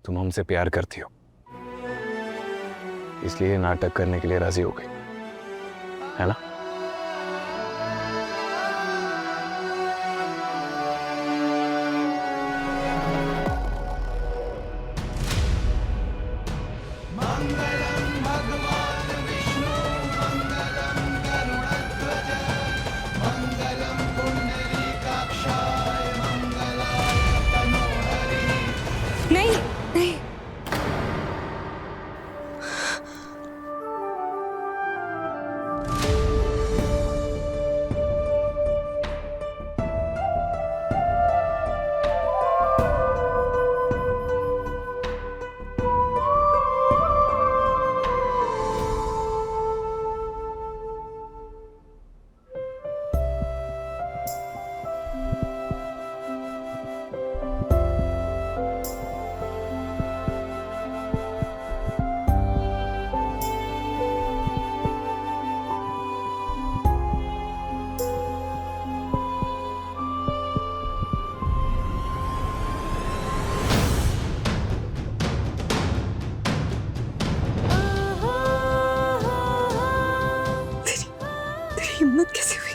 तुम हमसे प्यार करती हो, इसलिए नाटक करने के लिए राजी हो गई, है ना? नहीं नहीं, तेरी हिम्मत कैसे हुई?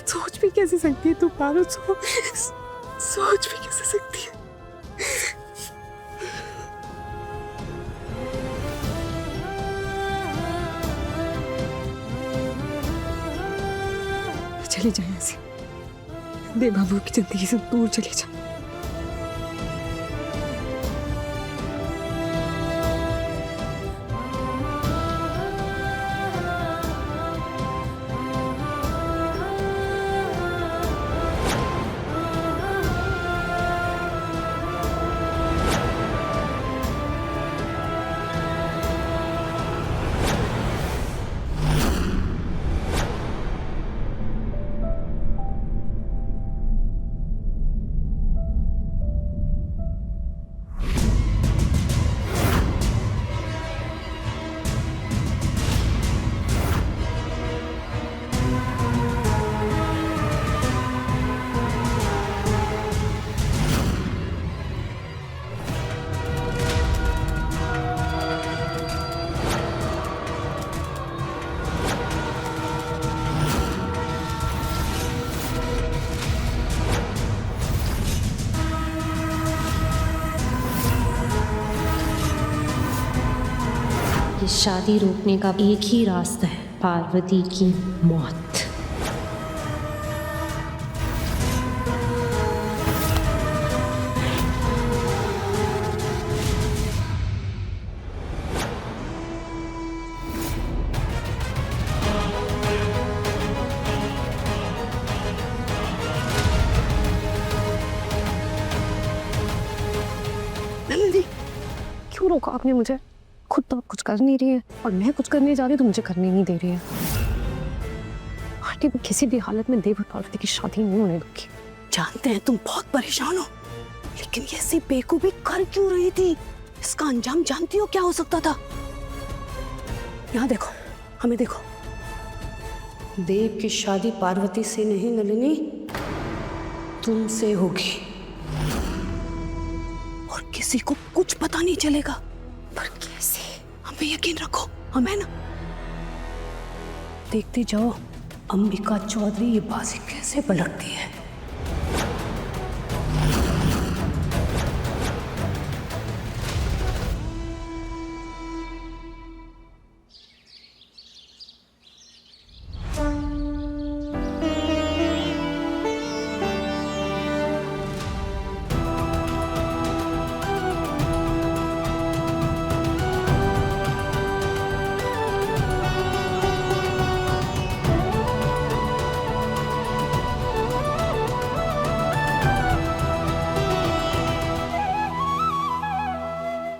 सोच भी कैसे सकती है तू पारो? सोच भी कैसे सकती है? चले जाए ऐसे, दे बाबू की जिंदगी से दूर चले जा। ये शादी रोकने का एक ही रास्ता है, पार्वती की मौत। नंदी, क्यों रोका आपने मुझे? खुद तो आप कुछ कर नहीं रही है और मैं कुछ करने जा रही हूँ तो मुझे करने नहीं दे रही है। आंटी, मैं किसी भी हालत में देव और पार्वती की शादी नहीं होने दूंगी। जानते हैं तुम बहुत परेशान हो, लेकिन ये ऐसी बेवकूफी कर क्यों रही थी? इसका अंजाम जानती हो क्या हो सकता था? यहाँ देखो, हमें देखो। देव की शादी पार्वती से नहीं नलिनी, तुमसे होगी और किसी को कुछ पता नहीं चलेगा। पर कैसे? हमें यकीन रखो, हमें ना। देखते जाओ अंबिका चौधरी ये बाजी कैसे पलटती है।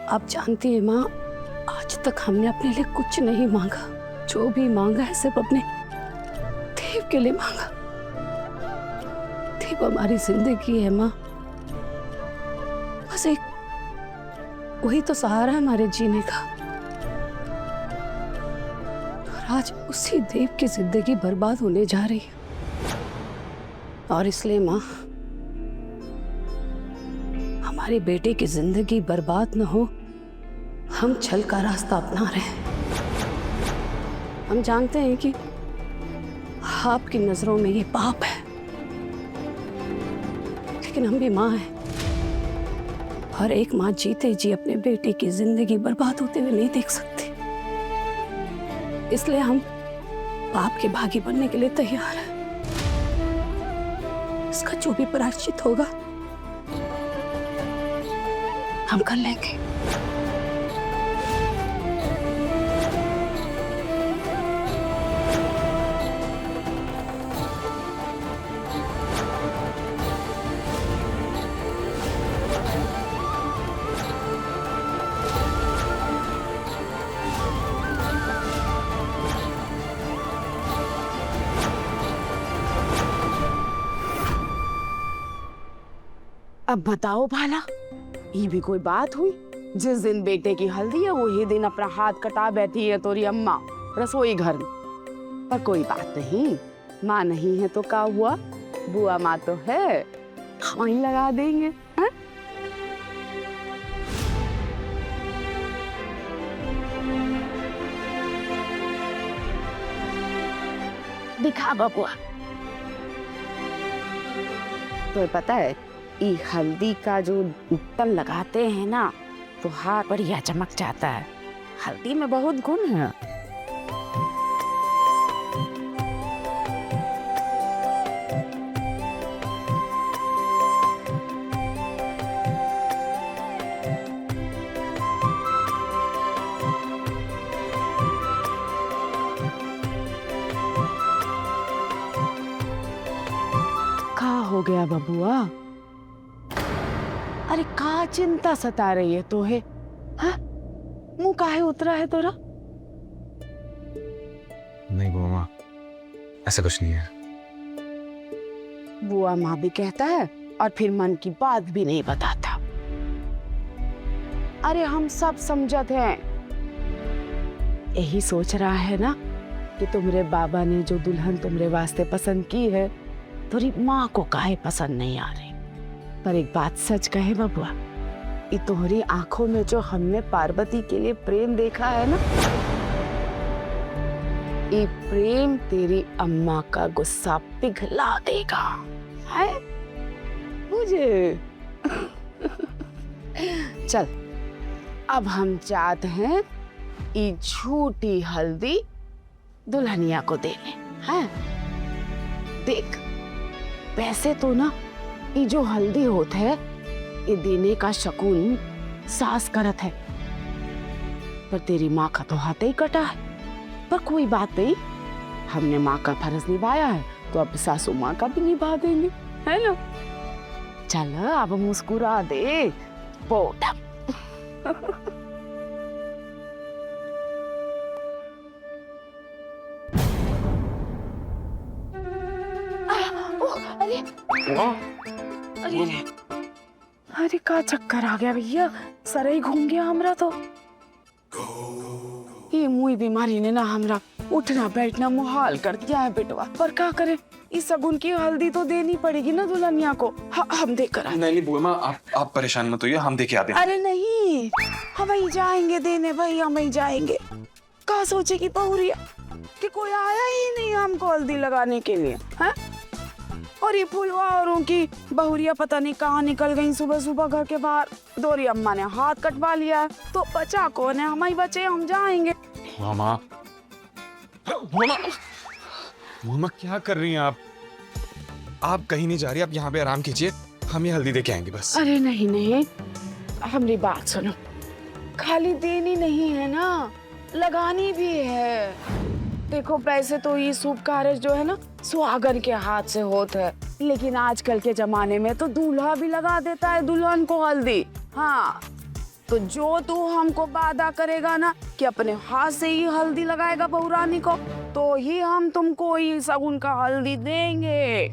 आप जानती हैं माँ, आज तक हमने अपने लिए कुछ नहीं मांगा। जो भी मांगा है सिर्फ अपने देव के लिए मांगा। देव हमारी जिंदगी है माँ, बस एक वही तो सहारा है हमारे जीने का। और आज उसी देव की जिंदगी बर्बाद होने जा रही है। और इसलिए माँ, हम हमारे बेटे की जिंदगी बर्बाद न हो, हम छल का रास्ता अपना रहे हैं। हम जानते हैं कि आपकी नजरों में ये पाप है, लेकिन हम भी माँ हैं और एक माँ जीते जी अपने बेटे की जिंदगी बर्बाद होते हुए नहीं देख सकती। इसलिए हम पाप के भागी बनने के लिए तैयार हैं। इसका जो भी प्रायश्चित होगा हम कर लेंगे। अब बताओ भाला, ये भी कोई बात हुई? जिस दिन बेटे की हल्दी है वही दिन अपना हाथ कटा बैठी है तोरी अम्मा रसोई घर में। पर कोई बात नहीं, माँ नहीं है तो क्या हुआ, बुआ माँ तो है, वहीं लगा देंगे। है? दिखा बबुआ। तो पता है ये हल्दी का जो उत्तल लगाते हैं ना तो हाथ बढ़िया चमक जाता है। हल्दी में बहुत गुण है। क्या हो गया बबुआ? अरे का चिंता सता रही है तो है? हाँ? मुंह काहे उतरा है तोरा? नहीं बुआ माँ, ऐसा कुछ नहीं है। बुआ माँ भी कहता है और फिर मन की बात भी नहीं बताता। अरे हम सब समझते हैं। यही सोच रहा है ना कि तुम्हारे बाबा ने जो दुल्हन तुम्हारे वास्ते पसंद की है तुम्हारी माँ को काहे पसंद नहीं आ रही। पर एक बात सच कहे बबुआ, ये तुम्हारी आंखों में जो हमने पार्वती के लिए प्रेम देखा है ना, ये प्रेम तेरी अम्मा का गुस्सा पिघला देगा। है मुझे चल अब हम चाहते हैं ये झूठी हल्दी दुल्हनिया को देने। हैं देख, वैसे तो ना ये जो हल्दी होता है ये देने का शकुन सास करत है, पर तेरी माँ का तो हाथ ही कटा है। पर कोई बात नहीं, हमने माँ का फर्ज निभाया है तो अब सासू माँ का भी निभा देंगे, है ना? चल अब मुस्कुरा दे पोटा। अरे अरे का चक्कर आ गया भैया, सर ही घूम गया हमरा तो। ये मुई बीमारी ने ना हमरा उठना बैठना मुहाल कर दिया है बेटवा। पर क्या करे, इस सगुन की हल्दी तो देनी पड़ेगी ना दुल्हनिया को। हम देख कर। नहीं बुआ माँ, आप परेशान मत होइए, हम देके आते हैं। अरे नहीं, हम ही जाएंगे देने भाई, हम ही जाएंगे। क्या सोचेगी बहुरिया कि कोई आया ही नहीं हमको हल्दी लगाने के लिए, है? और ये फुलवा औरों की बहुरिया पता नहीं कहाँ निकल गई सुबह सुबह घर के बाहर। दोरी अम्मा ने हाथ कटवा लिया तो बचा कौन है? हम ही बचे, हम जाएंगे। मामा क्या कर रही हैं आप? आप कहीं नहीं जा रही, आप यहाँ पे आराम कीजिए, हम ये हल्दी देके आएंगे बस। अरे नहीं नहीं, हमारी बात सुनो, खाली देनी नहीं है ना, लगानी भी है। देखो पैसे तो ये शुभ कार्य जो है ना सुहागन के हाथ से होता है, लेकिन आजकल के जमाने में तो दूल्हा भी लगा देता है दुल्हन को हल्दी। हाँ तो जो तू हमको वादा करेगा ना कि अपने हाथ से ही हल्दी लगाएगा बहुरानी को, तो ही हम तुमको ये सगुन का हल्दी देंगे।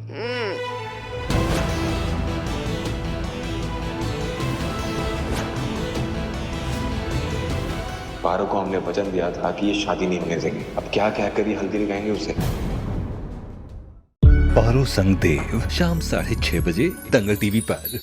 पारो को हमने वचन दिया था कि ये शादी नहीं होने देंगे। अब क्या क्या करी हल्दी लगाएंगे उसे। पारो संग देव शाम 6:30 बजे दंगल टीवी पर।